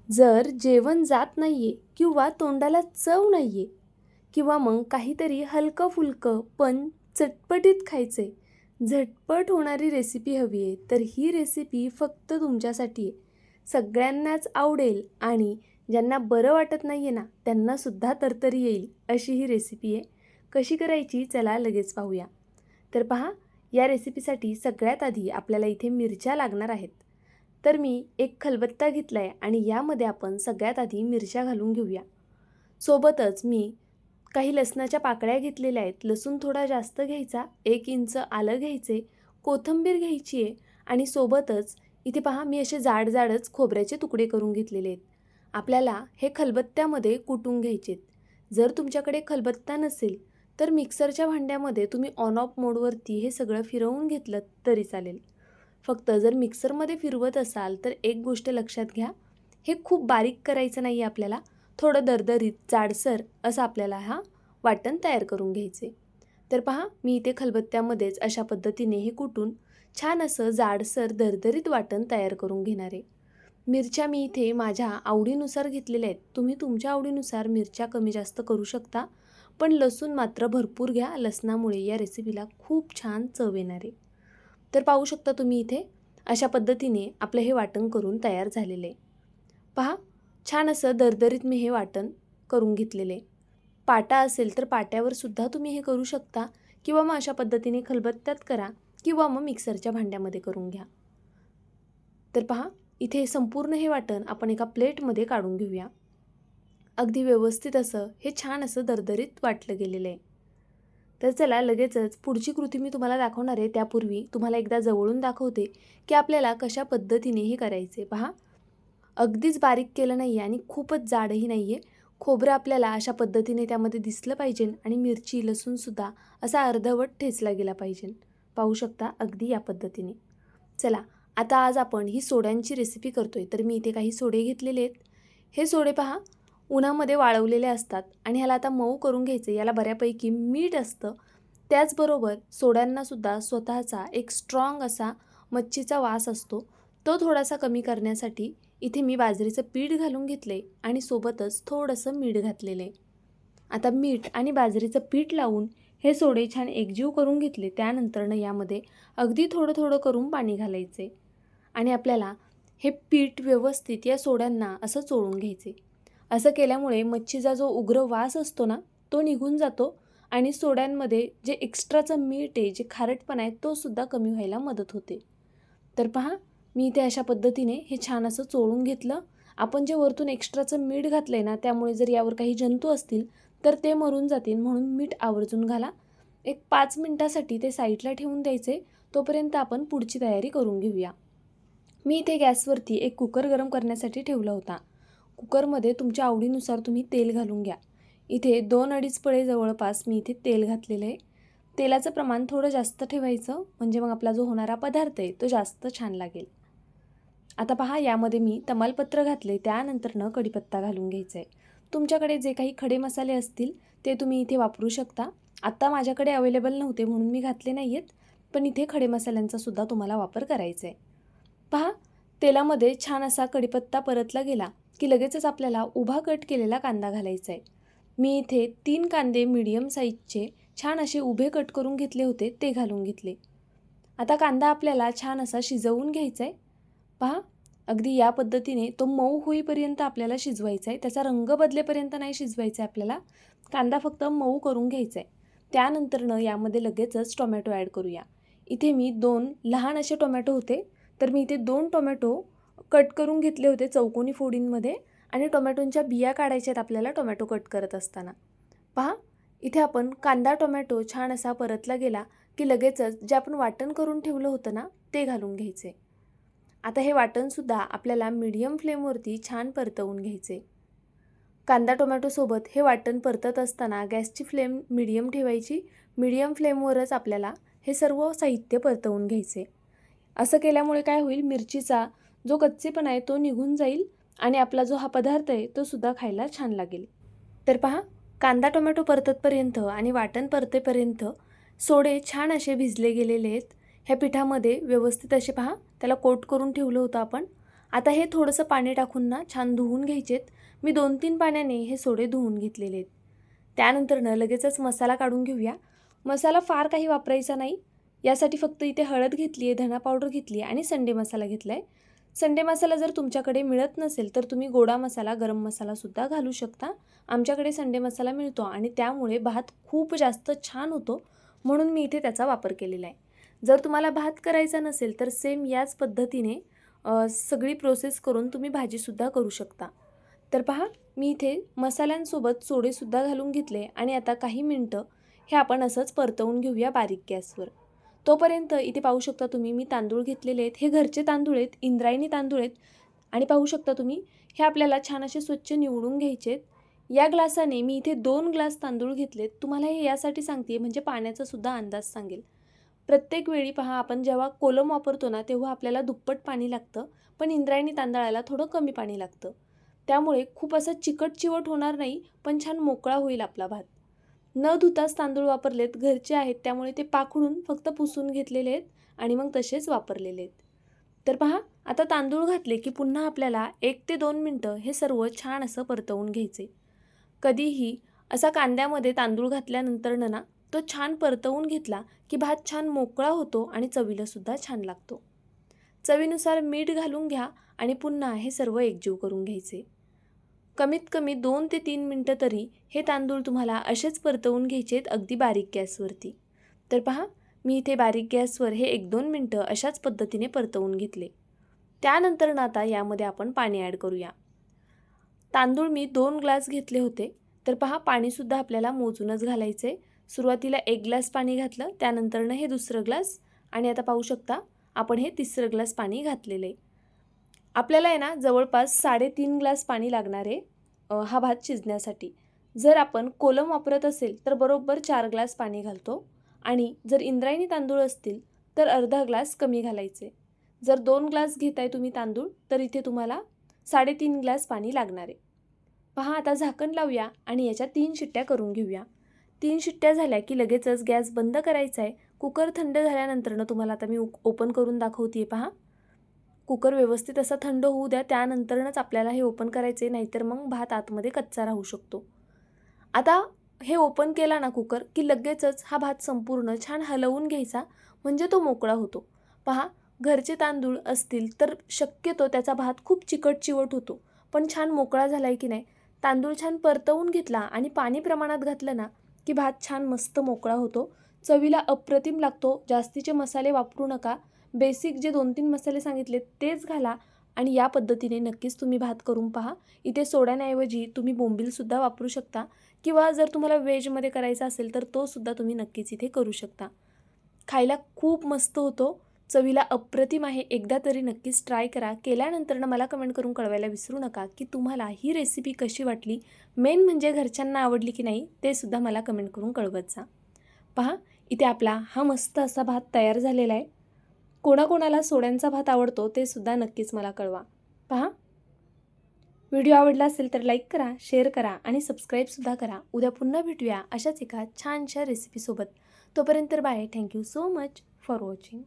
जर जेवण जात नाहीये किंवा तोंडाला चव नाहीये किंवा मग काहीतरी हलकं फुलकं पण चटपटीत खायचे, झटपट होणारी रेसिपी हवी आहे, तर ही रेसिपी फक्त तुमच्यासाठी आहे. सगळ्यांनाच आवडेल आणि ज्यांना बरं वाटत नाहीये ना, त्यांनासुद्धा तरतरी येईल अशी ही रेसिपी आहे. कशी करायची चला लगेच पाहूया. तर पहा, या रेसिपीसाठी सगळ्यात आधी आपल्याला इथे मिरच्या लागणार आहेत. तर मी एक खलबत्ता घेतला आहे आणि यामध्ये आपण सगळ्यात आधी मिरच्या घालून घेऊया. सोबतच मी काही लसणाच्या पाकळ्या घेतलेल्या आहेत. लसूण थोडा जास्त घ्यायचा, 1 इंच आलं घ्यायचे, कोथिंबीर घ्यायची आहे आणि सोबतच इथे पहा मी असे जाड खोबऱ्याचे तुकडे करून घेतलेले आहेत. आपल्याला हे खलबत्त्यामध्ये कुटून घ्यायचे आहेत. जर तुमच्याकडे खलबत्ता नसेल तर मिक्सरच्या भांड्यामध्ये तुम्ही ऑन ऑफ मोडवरती हे सगळं फिरवून घेतलं तरी चालेल. फक्त जर मिक्सरमध्ये फिरवत असाल तर एक गोष्ट लक्षात घ्या, हे खूप बारीक करायचं नाही आहे आपल्याला, थोडं दरदरीत जाडसर असं आपल्याला वाटण तयार करून घ्यायचे. तर पहा मी इथे खलबत्त्यामध्येच अशा पद्धतीने हे कुटून छान असं जाडसर दरदरीत वाटण तयार करून घेणार आहे. मिरच्या मी इथे माझ्या आवडीनुसार घेतलेल्या आहेत. तुम्ही तुमच्या आवडीनुसार मिरच्या कमी जास्त करू शकता, पण लसूण मात्र भरपूर घ्या. लसणामुळे या रेसिपीला खूप छान चव येणार आहे. तर पाहू शकता तुम्ही इथे अशा पद्धतीने आपलं हे वाटण करून तयार झालेलं आहे. पहा, छान असं दरदरीत मी हे वाटण करून घेतलेलं आहे. पाटा असेल तर पाट्यावर सुद्धा तुम्ही हे करू शकता किंवा मग अशा पद्धतीने खलबत्त्यात करा किंवा मग मिक्सरच्या भांड्यामध्ये करून घ्या. तर पहा, इथे संपूर्ण हे वाटण आपण एका प्लेटमध्ये काढून घेऊया. अगदी व्यवस्थित असं हे छान असं दरदरीत वाटलं गेलेलं आहे. तर चला लगेचच पुढची कृती मी तुम्हाला दाखवणार आहे. त्यापूर्वी तुम्हाला एकदा जवळून दाखवते की आपल्याला कशा पद्धतीने हे करायचे. पहा, अगदीच बारीक केलं नाही आहे आणि खूपच जाडही नाही आहे. खोबरं आपल्याला अशा पद्धतीने त्यामध्ये दिसलं पाहिजे आणि मिरची लसूणसुद्धा असा अर्धवट ठेचला गेला पाहिजे. पाहू शकता अगदी या पद्धतीने. चला आता आज आपण ही सोड्यांची रेसिपी करतोय, तर मी इथे काही सोडे घेतलेले आहेत. हे सोडे पहा उन्हामध्ये वाळवलेले असतात आणि ह्याला आता मऊ करून घ्यायचे. याला बऱ्यापैकी मीठ असतं. त्याचबरोबर सोड्यांनासुद्धा स्वतःचा एक स्ट्रॉंग असा मच्छीचा वास असतो. तो थोडासा कमी करण्यासाठी इथे मी बाजरीचं पीठ घालून घेतले आणि सोबतच थोडंसं मीठ घातलेलं आहे. आता मीठ आणि बाजरीचं पीठ लावून हे सोडे छान एकजीव करून घेतले. त्यानंतरनं यामध्ये अगदी थोडं थोडं करून पाणी घालायचे आणि आपल्याला हे पीठ व्यवस्थित या सोड्यांना असं चोळून घ्यायचे. असं केल्यामुळे मच्छीचा जो उग्र वास असतो ना, तो निघून जातो आणि सोड्यांमध्ये जे एक्स्ट्राचं मीठ आहे, जे खारटपणा आहे, तो सुद्धा कमी व्हायला मदत होते. तर पहा, मी इथे अशा पद्धतीने हे छान असं चोळून घेतलं. आपण जे वरतून एक्स्ट्राचं मीठ घातलं आहे ना, त्यामुळे जर यावर काही जंतू असतील तर ते मरून जातील, म्हणून मीठ आवर्जून घाला. एक 5 मिनिटासाठी ते साईडला ठेवून द्यायचे. तोपर्यंत आपण पुढची तयारी करून घेऊया. मी इथे गॅसवरती एक कुकर गरम करण्यासाठी ठेवला होता. कुकरमध्ये तुमच्या आवडीनुसार तुम्ही तेल घालून घ्या. इथे 2-2.5 पळे जवळपास मी इथे तेल घातलेलं आहे. तेलाचं प्रमाण थोडं जास्त ठेवायचं, म्हणजे मग आपला जो होणारा पदार्थ आहे तो जास्त छान लागेल. आता पहा, यामध्ये मी तमालपत्र घातले, त्यानंतरनं कढीपत्ता घालून घ्यायचा आहे. तुमच्याकडे जे काही खडे मसाले असतील ते तुम्ही इथे वापरू शकता. आत्ता माझ्याकडे अवेलेबल नव्हते म्हणून मी घातले नाही आहेत, पण इथे खडे मसाल्यांचा सुद्धा तुम्हाला वापर करायचा आहे. पहा, तेलामध्ये छान असा कढीपत्ता परतला गेला की लगेचच आपल्याला उभा कट केलेला कांदा घालायचा आहे. मी इथे 3 कांदे मीडियम साईजचे छान असे उभे कट करून घेतले होते, ते घालून घेतले. आता कांदा आपल्याला छान असा शिजवून घ्यायचा आहे. पहा, अगदी या पद्धतीने तो मऊ होईपर्यंत आपल्याला शिजवायचा आहे. त्याचा रंग बदलेपर्यंत नाही शिजवायचा आहे आपल्याला. कांदा फक्त मऊ करून घ्यायचा आहे. त्यानंतरनं यामध्ये लगेचच टोमॅटो ॲड करूया. इथे मी 2 लहान असे टोमॅटो होते, तर मी इथे 2 टोमॅटो कट करून घेतले होते चौकोनी फोडींमध्ये आणि टोमॅटोंच्या बिया काढायच्या आहेत आपल्याला टोमॅटो कट करत असताना. पहा, इथे आपण कांदा टोमॅटो छान असा परतला गेला की लगेचच जे आपण वाटण करून ठेवलं होतं ना, ते घालून घ्यायचे. आता हे वाटणसुद्धा आपल्याला मीडियम फ्लेमवरती छान परतवून घ्यायचे. कांदा टोमॅटोसोबत हे वाटण परतत असताना गॅसची फ्लेम मीडियम ठेवायची. मीडियम फ्लेमवरच आपल्याला हे सर्व साहित्य परतवून घ्यायचे. असं केल्यामुळे काय होईल, मिरचीचा जो कच्चेपणा आहे तो निघून जाईल आणि आपला जो हा पदार्थ आहे तो सुद्धा खायला छान लागेल. तर पहा, कांदा टोमॅटो परततपर्यंत आणि वाटण परतेपर्यंत सोडे छान असे भिजले गेलेले आहेत. ह्या पिठामध्ये व्यवस्थित असे पहा, त्याला कोट करून ठेवलं होतं आपण आता हे थोडंसं पाणी टाकून ना छान धुवून घ्यायचेत. मी 2-3 पाण्याने हे सोडे धुवून घेतलेले आहेत. त्यानंतर लगेचच मसाला काढून घेऊया. मसाला फार काही वापरायचा नाही. यासाठी फक्त इथे हळद घेतली आहे, धना पावडर घेतली आहे आणि संडे मसाला घेतला आहे. संडे मसाला जर तुमच्याकडे मिळत नसेल तर तुम्ही गोडा मसाला, गरम मसालासुद्धा घालू शकता. आमच्याकडे संडे मसाला मिळतो आणि त्यामुळे भात खूप जास्त छान होतो, म्हणून मी इथे त्याचा वापर केलेला आहे. जर तुम्हाला भात करायचा नसेल तर सेम याच पद्धतीने सगळी प्रोसेस करून तुम्ही भाजीसुद्धा करू शकता. तर पहा, मी इथे मसाल्यांसोबत सोडेसुद्धा घालून घेतले आणि आता काही मिनटं हे आपण असंच परतवून घेऊया बारीक गॅसवर. तोपर्यंत इथे पाहू शकता तुम्ही मी तांदूळ घेतलेले आहेत. हे घरचे तांदूळ आहेत, इंद्रायणी तांदूळ आहेत आणि पाहू शकता तुम्ही हे आपल्याला छान असे स्वच्छ निवडून घ्यायचे आहेत. या ग्लासाने मी इथे 2 ग्लास तांदूळ घेतलेत. तुम्हाला हे यासाठी सांगते म्हणजे पाण्याचासुद्धा अंदाज सांगेल. प्रत्येक वेळी पहा, आपण जेव्हा कोलम वापरतो ना तेव्हा आपल्याला दुप्पट पाणी लागतं, पण इंद्रायणी तांदळाला थोडं कमी पाणी लागतं. त्यामुळे खूप असं चिकट-चिवट होणार नाही, पण छान मोकळा होईल आपला भात. न धुताच तांदूळ वापरलेत, घरचे आहेत त्यामुळे ते पाखडून फक्त पुसून घेतलेले आहेत आणि मग तसेच वापरलेले आहेत. तर पहा, आता तांदूळ घातले की पुन्हा आपल्याला 1 ते 2 मिनटं हे सर्व छान असं परतवून घ्यायचे. कधीही असा कांद्यामध्ये तांदूळ घातल्यानंतर ना तो छान परतवून घेतला की भात छान मोकळा होतो आणि चवीलासुद्धा छान लागतो. चवीनुसार मीठ घालून घ्या आणि पुन्हा हे सर्व एकजीव करून घ्यायचे. कमीत कमी 2 ते 3 मिनटं तरी हे तांदूळ तुम्हाला असेच परतवून घ्यायचे आहेत अगदी बारीक गॅसवरती. तर पहा, मी इथे बारीक गॅसवर हे 1-2 मिनटं अशाच पद्धतीने परतवून घेतले. त्यानंतर ना आता यामध्ये आपण पाणी ॲड करूया. तांदूळ मी 2 ग्लास घेतले होते, तर पहा पाणीसुद्धा आपल्याला मोजूनच घालायचे. सुरुवातीला 1 ग्लास पाणी घातलं, त्यानंतरनं हे दुसरं ग्लास आणि आता पाहू शकता आपण हे तिसरं ग्लास पाणी घातलेलं आहे. आपल्याला आहे ना जवळपास 3.5 ग्लास पाणी लागणार आहे हा भात शिजण्यासाठी. जर आपण कोलम वापरत असेल तर बरोबर 4 ग्लास पाणी घालतो आणि जर इंद्रायणी तांदूळ असतील तर अर्धा ग्लास कमी घालायचे. जर 2 ग्लास घेताय तुम्ही तांदूळ तर इथे तुम्हाला 3.5 ग्लास पाणी लागणार आहे. पहा, आता झाकण लावूया आणि याच्या 3 शिट्ट्या करून घेऊया. 3 शिट्ट्या झाल्या की लगेचच गॅस बंद करायचा आहे. कुकर थंड झाल्यानंतरनं तुम्हाला आता मी ओपन करून दाखवते आहे पहा. कुकर व्यवस्थित असा थंड होऊ द्या, त्यानंतरच आपल्याला हे ओपन करायचे, नाहीतर मग भात आतमध्ये कच्चा राहू शकतो. आता हे ओपन केला ना कुकर की लगेचच हा भात संपूर्ण छान हलवून घ्यायचा, म्हणजे तो मोकळा होतो. पहा, घरचे तांदूळ असतील तर शक्यतो त्याचा भात खूप चिकट चिवट होतो, पण छान मोकळा झाला आहे की नाही. तांदूळ छान परतवून घेतला आणि पाणी प्रमाणात घातलं ना की भात छान मस्त मोकळा होतो. चवीला अप्रतिम लागतो. जास्तीचे मसाले वापरू नका. बेसिक जे 2-3 मसाले सांगितले तेच घाला आणि या पद्धतीने नक्कीच तुम्ही भात करून पहा. इथे सोड्याऐवजी तुम्ही बोंबीलसुद्धा वापरू शकता किंवा जर तुम्हाला व्हेजमध्ये करायचा असेल तर तो सुद्धा तुम्ही नक्कीच इथे करू शकता. खायला खूप मस्त होतो. चवीला अप्रतिम आहे. एकदा तरी नक्कीच ट्राय करा. केल्यानंतर मला कमेंट करून कळवायला विसरू नका की तुम्हाला ही रेसिपी कशी वाटली. मेन म्हणजे घरच्यांना आवडली की नाही ते सुद्धा मला कमेंट करून कळवत जा. पहा, इथे आपला हा मस्त असा भात तयार झालेला आहे. कोणाकोणाला सोड्यांचा भात आवडतो ते सुद्धा नक्कीच मला कळवा. पहा, व्हिडिओ आवडला असेल तर लाईक करा, शेअर करा आणि सबस्क्राईबसुद्धा करा. उद्या पुन्हा भेटूया अशाच एका छानशा रेसिपीसोबत. तोपर्यंत bye. Thank you so much for watching.